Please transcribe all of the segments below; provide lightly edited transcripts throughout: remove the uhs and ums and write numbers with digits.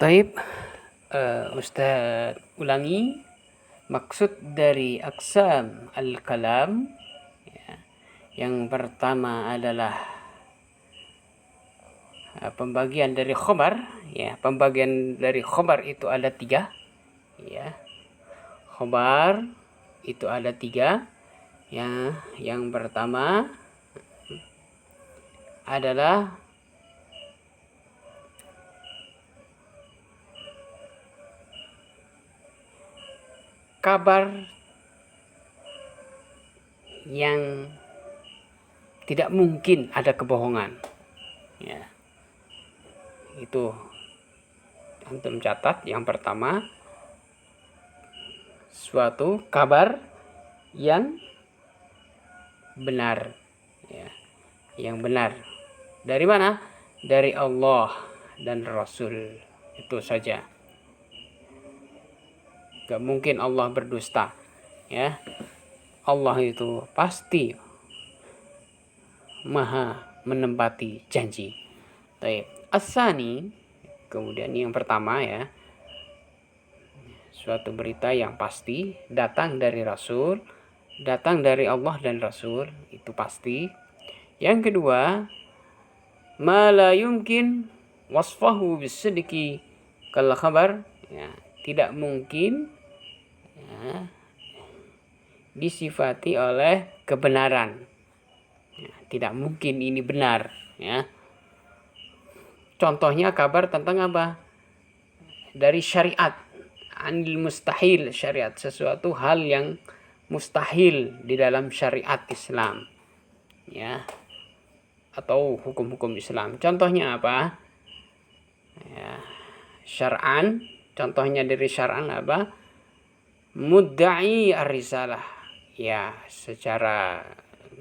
Taib, Ustaz ulangi maksud dari aqsam al-kalam. Yang pertama adalah pembagian dari khobar. Pembagian dari khobar itu ada 3. Khobar itu ada 3. Yang pertama adalah kabar yang tidak mungkin ada kebohongan. Itu antum catat. Yang pertama, suatu kabar yang benar. Yang benar. Dari mana? Dari Allah dan Rasul. Itu saja. Gak mungkin Allah berdusta. Allah itu pasti maha menempati janji. Baik. As-sani, kemudian yang pertama suatu berita yang pasti datang dari Rasul, datang dari Allah dan Rasul, itu pasti. Yang kedua, ma la yumkin wasfahu bisidqi kal khabar, tidak mungkin disifati oleh kebenaran. Tidak mungkin ini benar. Contohnya kabar tentang apa? Dari syariat. Anil mustahil, syariat, sesuatu hal yang mustahil di dalam syariat Islam. Atau hukum-hukum Islam. Contohnya apa? Syar'an, contohnya dari syar'an apa? Mudda'i ar-risalah. Secara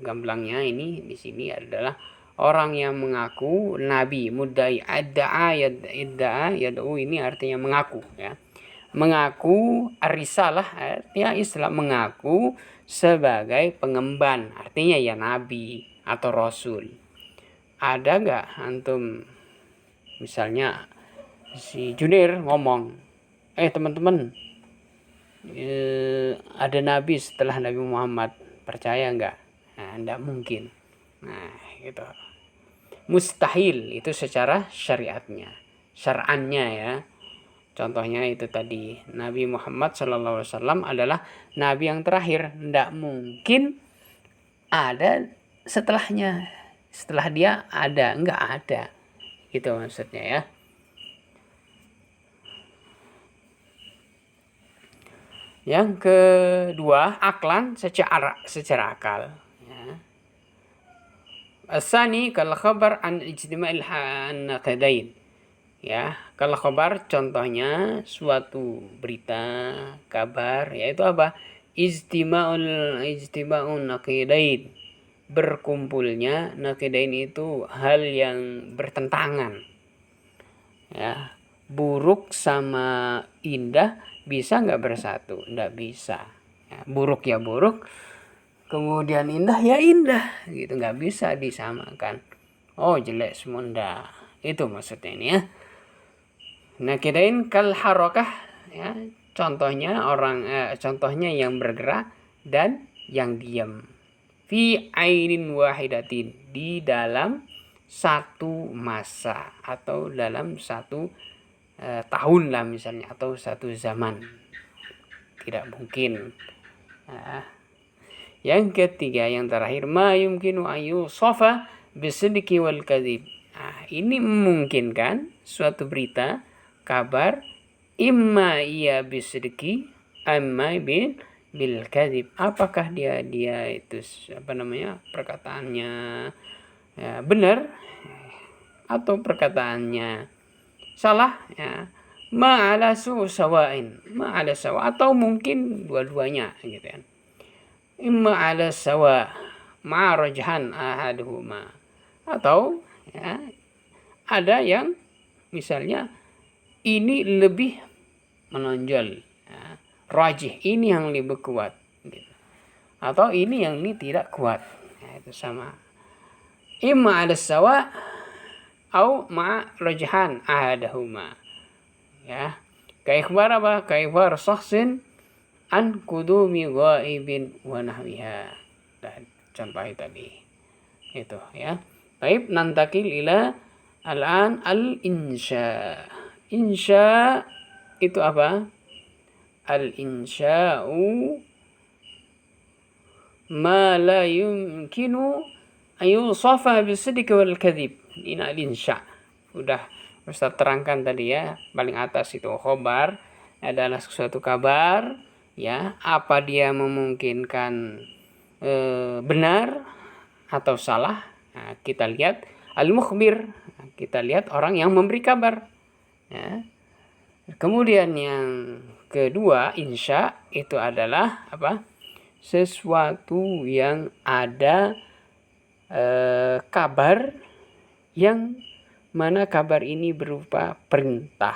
gamblangnya ini di sini adalah orang yang mengaku nabi. Mudda'i, adda'a, yad'u, ini artinya mengaku. Mengaku ar-risalah artinya Islam, mengaku sebagai pengemban, artinya nabi atau rasul. Ada gak antum misalnya si Junir ngomong, teman-teman, ada nabi setelah Nabi Muhammad, percaya nggak? Nggak mungkin. Gitu. Mustahil itu secara syariatnya, syar'annya. Contohnya itu tadi, Nabi Muhammad SAW adalah nabi yang terakhir, nggak mungkin ada setelahnya. Setelah dia ada, nggak ada. Gitu maksudnya Yang kedua, aklan, secara akal. Asani kal khabar an ijtima'il naqidain. Kalau khabar contohnya suatu berita, kabar, yaitu apa? Ijtima'un naqidain. Berkumpulnya naqidain itu hal yang bertentangan. Buruk sama indah bisa nggak bersatu? Nggak bisa. Buruk buruk, kemudian indah indah, gitu, nggak bisa disamakan. Jelek semua, enggak. Itu maksudnya ini Naqidain kal harakah, contohnya contohnya yang bergerak dan yang diam. Fi ainin wahidatin, di dalam satu masa atau dalam satu tahun lah misalnya, atau satu zaman. Tidak mungkin. Yang ketiga, yang terakhir, ma yumkinu ayu sofa bisidqi wal kadhib. Ini memungkinkan suatu berita, kabar, imma iya bisidqi, amma bil kadhib. Apakah dia itu perkataannya benar atau perkataannya salah, ma'ala sawa'in, ma'ala sawa, atau mungkin dua-duanya gitu imma ala sawa ma'rajhan ahaduhuma, atau ada yang misalnya ini lebih menonjol, rajih, ini yang lebih kuat gitu. Atau ini yang ini tidak kuat, itu sama. Imma ala sawa au ma rajhan ahadahuma. Ya. Kaikhbar apa? Kaikhbar sahsin an kudumi ghaibin wa nahwiha. Dan contoh tadi. Itu ya. Baik, nantakil ila al-an al-insya. Insya itu apa? Al-insya'u ma la yumkinu ayusafa bisidq wal kadhib. Ini al-insya. Udah Ustaz terangkan tadi ya, paling atas itu khobar adalah suatu kabar ya, apa dia memungkinkan benar atau salah. Nah, kita lihat al-mukhbir, kita lihat orang yang memberi kabar ya. Kemudian yang kedua, insya itu adalah apa? Sesuatu yang ada kabar yang mana kabar ini berupa perintah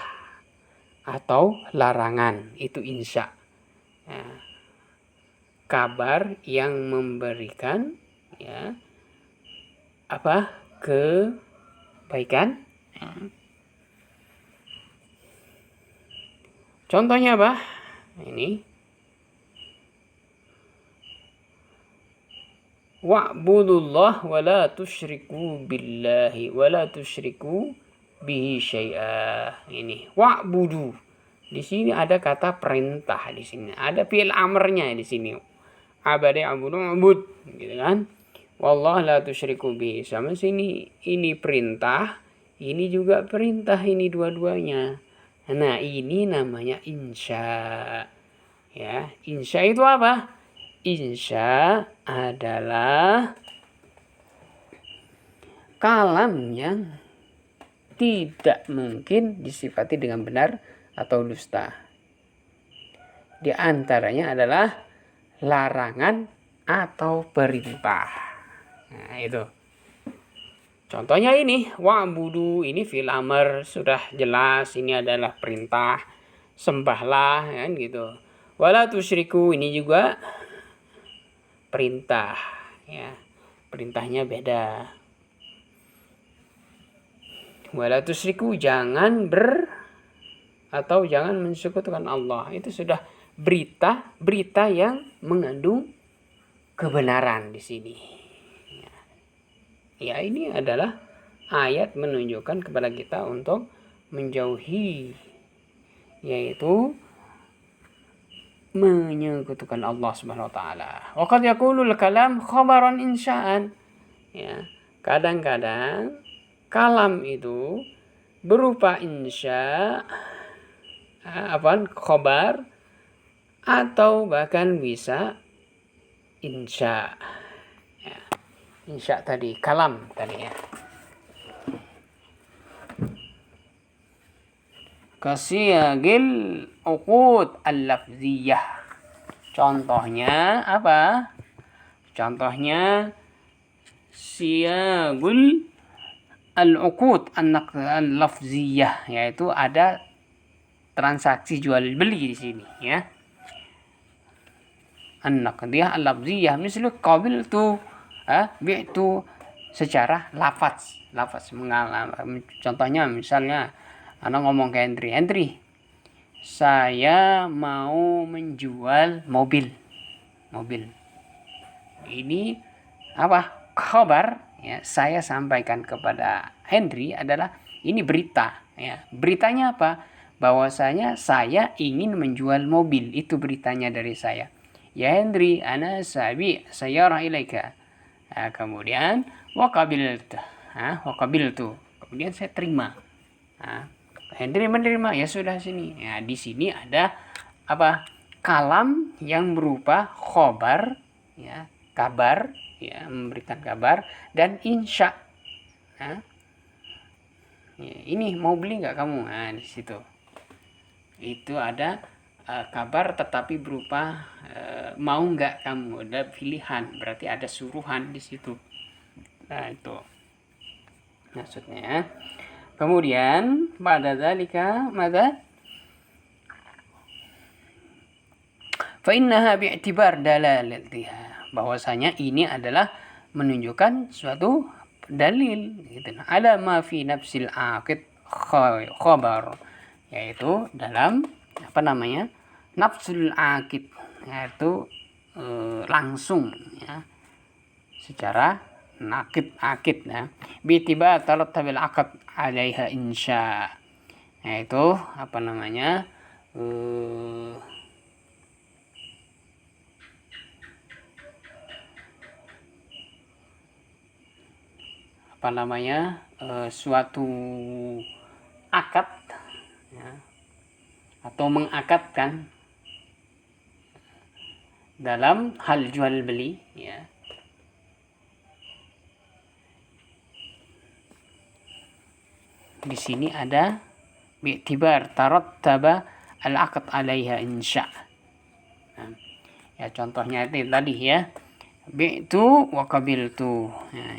atau larangan, itu insya. Nah, kabar yang memberikan ya apa? Kebaikan. Contohnya apa? Ini wa'budullah wa la tusyriku billahi wa la tusyriku bihi syai'a. Ini wa'budu. Di sini ada kata perintah di sini. Ada fi'il amrnya di sini. Abada abudu ubud, gitu kan? Wallah la tusyriku bihi. Sama sini ini perintah, ini juga perintah, ini dua-duanya. Nah, ini namanya insya. Ya, insya itu apa? Insya adalah kalam yang tidak mungkin disifati dengan benar atau dusta. Di antaranya adalah larangan atau perintah. Nah, itu. Contohnya ini, wa'budu, ini fi'il amr, sudah jelas ini adalah perintah, sembahlah kan gitu. Wala tusyriku, ini juga perintah ya. Perintahnya beda. Wala tusyriku, jangan atau jangan mensekutukan Allah. Itu sudah berita yang mengandung kebenaran di sini. Ya, ini adalah ayat menunjukkan kepada kita untuk menjauhi, yaitu menyekutukan Allah Subhanahu wa taala. Wa qad yaqulul kalam khabaran insya'an. Ya, kadang-kadang kalam itu berupa insya, khabar, atau bahkan bisa insya. Ya, insya tadi, kalam tadi ya. Kasiyagil uqud al-lafziyah. Contohnya apa? Contohnya siyagul al-uqud al-lafziyah, yaitu ada transaksi jual beli di sini ya. An-naqdiyah al-lafziyah misal qabiltu, bi'tu, secara lafaz contohnya misalnya Anda ngomong ke Henry, saya mau menjual mobil. Ini apa? Khabar ya, saya sampaikan kepada Henry adalah ini berita ya. Beritanya apa? Bahwasanya saya ingin menjual mobil, itu beritanya dari saya. Ya Henry, ana sabi sayyarah ilaika. Nah, kemudian waqabiltu. Kemudian saya terima. Nah, Henry menerima, ya sudah sini. Ya, di sini ada apa? Kalam yang berupa khobar, ya, kabar, ya, memberikan kabar, dan insya. Nah, ya, ini mau beli nggak kamu? Nah, di situ. Itu ada kabar tetapi berupa mau nggak kamu, ada pilihan, berarti ada suruhan di situ. Nah, itu maksudnya. Kemudian pada zalika mada fa innaha bi'tibar dalalatiha, bahwasanya ini adalah menunjukkan suatu dalil gitu. Ala ma fi nafsil aqid khabar, yaitu dalam apa namanya, nafsul akid, yaitu langsung ya, secara akid ya, bitiba tarattabil aqd alaiha insya, yaitu apa namanya, suatu akad ya, atau mengakadkan dalam hal jual beli ya. Di sini ada bi'tibar tarattaba al-aqd 'alaiha insya. Nah, ya contohnya itu tadi ya. Bi'tu wa qabiltu. Nah,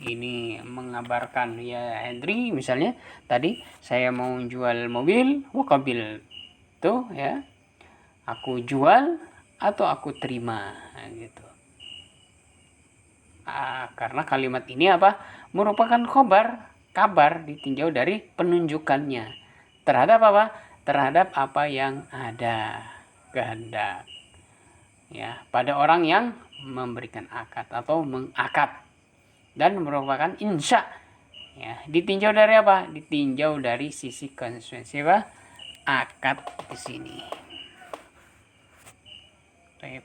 ini mengabarkan ya Henry misalnya tadi saya mau jual mobil wa qabiltu ya. Aku jual atau aku terima nah, gitu. Karena kalimat ini apa? Merupakan kabar ditinjau dari penunjukannya terhadap apa? Terhadap apa yang ada kehendak ya pada orang yang memberikan akad atau mengakad, dan merupakan insya ya, ditinjau dari apa? Ditinjau dari sisi konsekuensi apa? Akad di sini. Baik.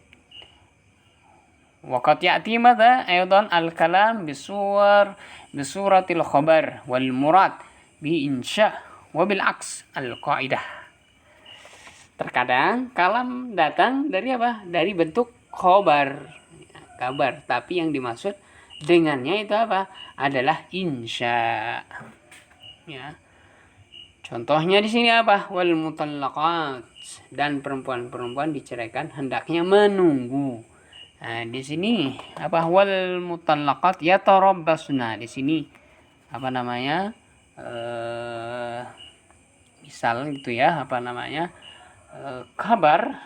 Waqad ya'ti madza aidan al-kalam bisuratil khabar wal murad bi insya wa bil aks al-qaidah. Terkadang kalam datang dari apa? Dari bentuk khabar, kabar, tapi yang dimaksud dengannya itu apa? Adalah insya. Ya. Contohnya di sini apa? Wal mutallaqat, dan perempuan-perempuan diceraikan hendaknya menunggu. Nah, di sini apa? Wal mutallaqat yatarabbasna. Di sini apa namanya? Misal gitu ya, apa namanya? Kabar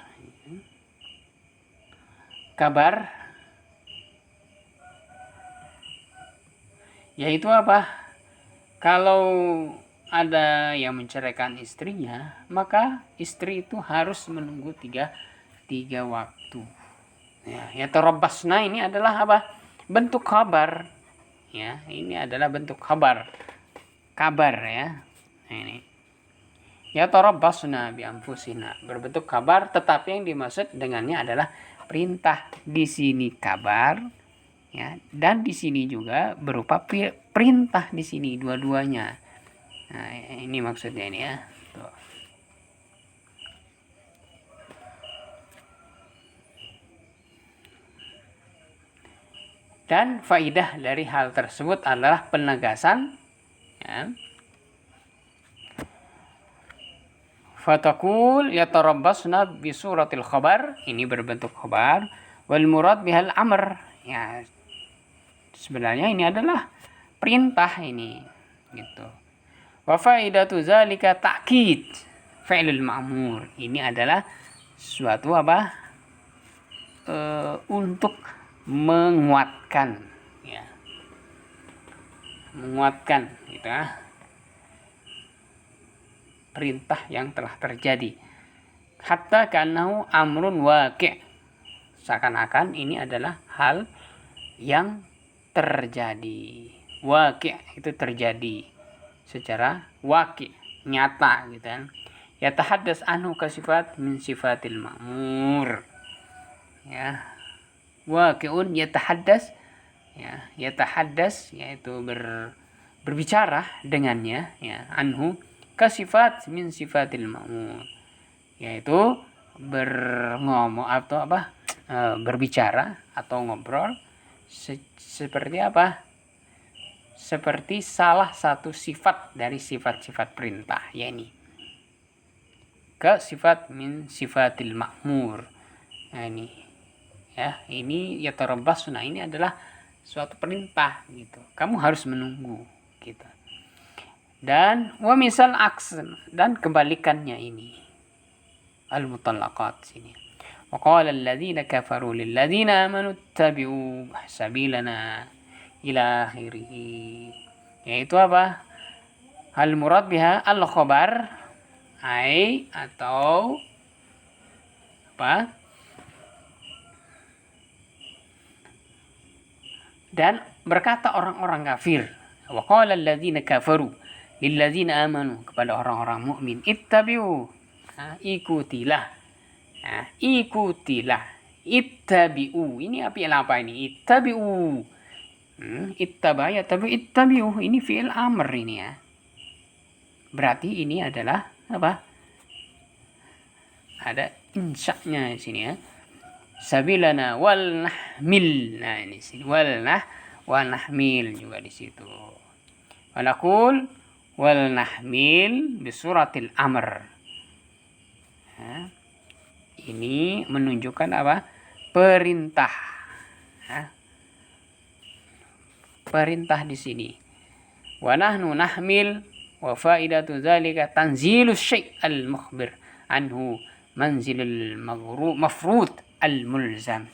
yaitu apa? Kalau ada yang menceraikan istrinya, maka istri itu harus menunggu tiga waktu. Ya tarabbasna ini adalah apa? Bentuk kabar. Ya, ini adalah bentuk kabar ya. Nah, ini. Ya tarabbasna bi anfusina, berbentuk kabar, tetapi yang dimaksud dengannya adalah perintah. Di sini kabar ya, dan di sini juga berupa perintah di sini dua-duanya. Nah, ini maksudnya ini ya. Tuh. Dan faidah dari hal tersebut adalah penegasan ya. Fatakul yatarabbasna bi suratil khabar, ini berbentuk khabar, wal murad bihal amr ya, sebenarnya ini adalah perintah ini gitu. Wa faidatu zalika ta'kid fi'lul ma'mur, ini adalah suatu apa? Untuk menguatkan ya. Menguatkan gitu ya. Perintah yang telah terjadi. Hatta kanahu amrun waqi'. Seakan-akan ini adalah hal yang terjadi. Waqi' itu terjadi secara waqi', nyata gitu kan. Yatahaddas anhu kasifat min sifatil ma'mur. Ya. Waqi'un yatahaddas ya, yatahaddas yaitu berbicara dengannya ya, anhu kasifat min sifatil ma'mur, yaitu berngomong atau apa? Berbicara atau ngobrol seperti apa? Seperti salah satu sifat dari sifat-sifat perintah, yakni ke sifat min sifatil ma'mur. Nah, ini ya tarabbas. Nah, ini adalah suatu perintah gitu. Kamu harus menunggu gitu. Dan wa misal aks, dan kebalikannya ini. Al-mutallaqat sini. Wa qala alladziina kafaru lil ladziina amanu ittabi'u sabilana ila akhirih. Yaitu apa? Al murad biha al khabar atau apa? Dan berkata orang-orang kafir, wa qala alladziina kafaru lilladziina amanu, kepada orang-orang mukmin, ittabi'u, ikutilah. Ikutilah. Ittabi'u, ini apa ini? Ittabi'u. Ittaba ya, tapi ittabi'u ini fi'il amr ini ya. Berarti ini adalah apa? Ada insya-nya di sini ya. Sabilana wal nahmil. Nah, ini sini wal nahmil juga di situ. Walakul wal nahmil bi suratil amr. Ini menunjukkan apa? Perintah. Perintah di sini. Wa nahnu nahmil wa faidatu dzalika tanzilus syai' al-mukhbir anhu manzilul mafrud al-mulzam.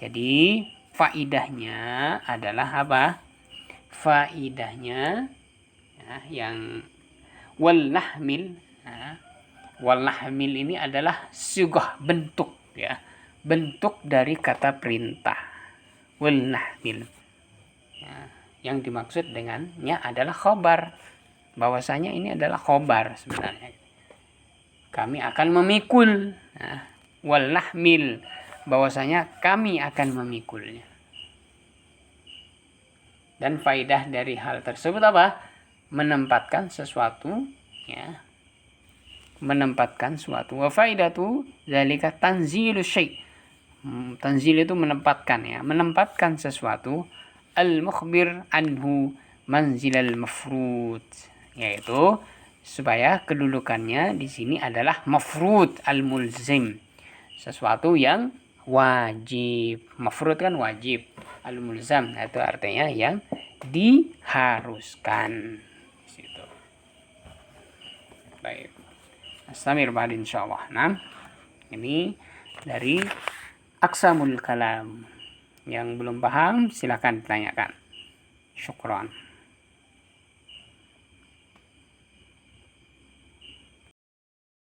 Jadi faidahnya adalah apa? Faidahnya yang wal nahmil. Wal nahmil ini adalah sugah, bentuk ya. Bentuk dari kata perintah. Wal nahmil. Yang dimaksud dengannya adalah khobar. Bahwasanya ini adalah khobar sebenarnya. Kami akan memikul. Wal nahmil, bahwasanya kami akan memikulnya. Dan faidah dari hal tersebut apa? Menempatkan sesuatu ya. Menempatkan suatu. Wa faidatu zalika tanzilu syai'. Tanzil itu menempatkan ya, menempatkan sesuatu al-mukhbir anhu manzilal mafrud, yaitu supaya kedudukannya di sini adalah mafrud al-mulzim, sesuatu yang wajib. Mafrud kan wajib, al-mulzam itu artinya yang diharuskan. Situ. Baik. Astamir ba'd insyaallah. Nah, ini dari aqsamul kalam. Yang belum paham silakan ditanyakan. Syukran.